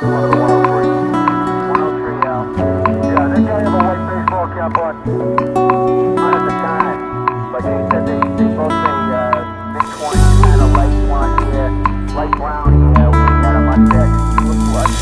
Yeah, that guy have a white baseball cap on. Not at the time, but they said they both say mid-20s, kind of light blonde hair, light brown hair. We had him on deck. Look like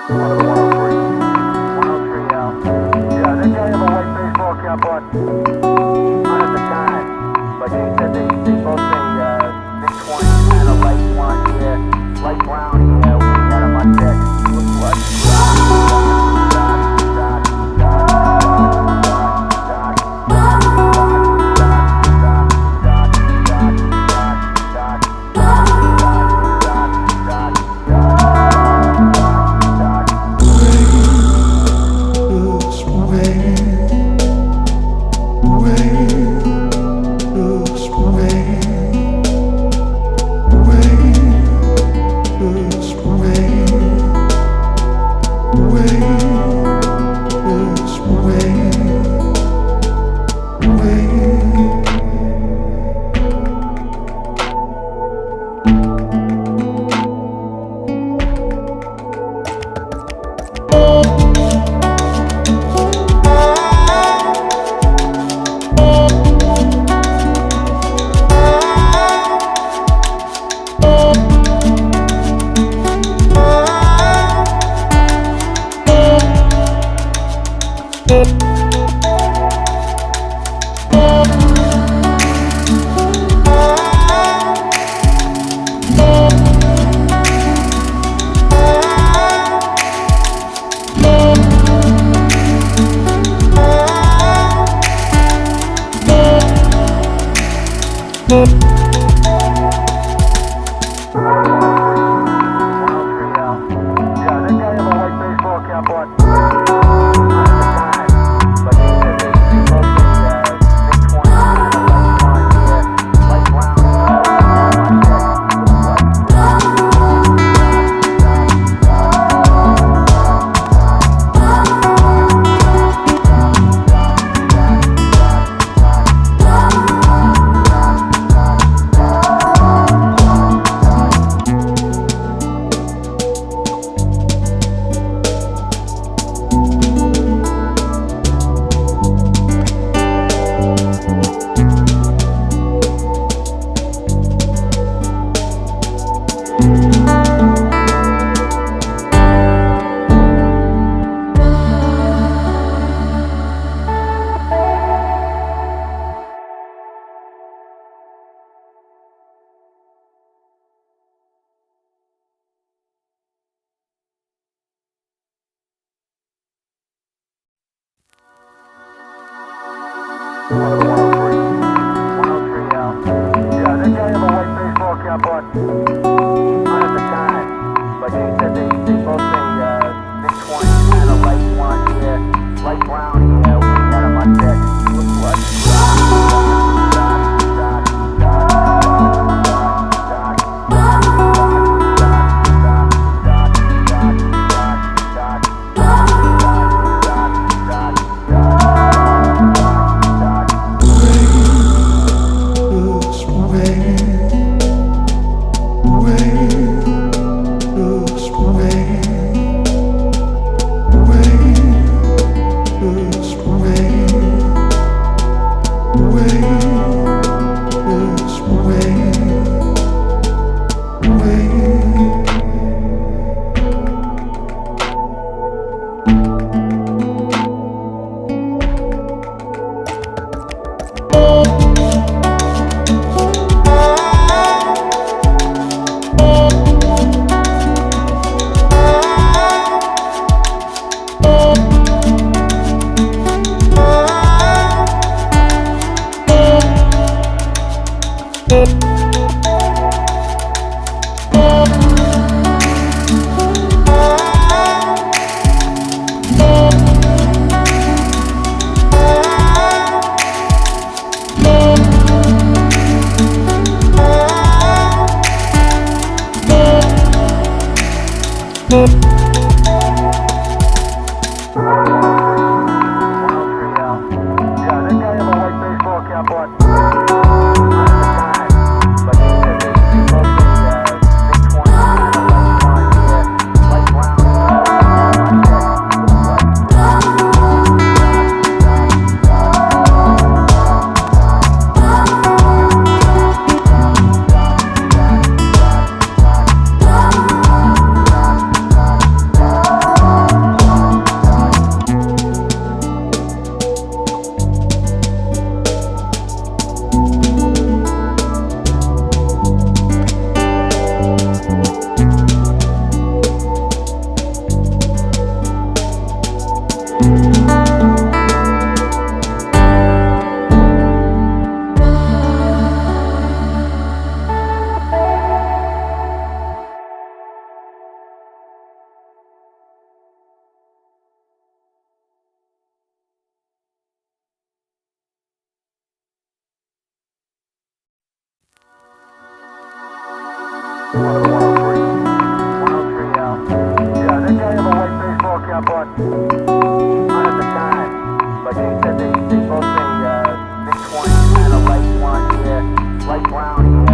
Yeah, that guy have a white baseball cap on. Not at the time, but they said they both say mid-20s, kind of light blonde hair, light brown hair. We had him on deck. Look like Over the 103. 103 out. Yeah, they got him a white baseball cap on. Not at the time, but she said they both say mid-20s, kind of light blonde hair, light brown hair. We had him on deck. Looked like over the 103. 103 out. Yeah, they got him a white baseball cap on. Not at the time, but she said they both say mid-20s, kind of light blonde hair, light brown hair.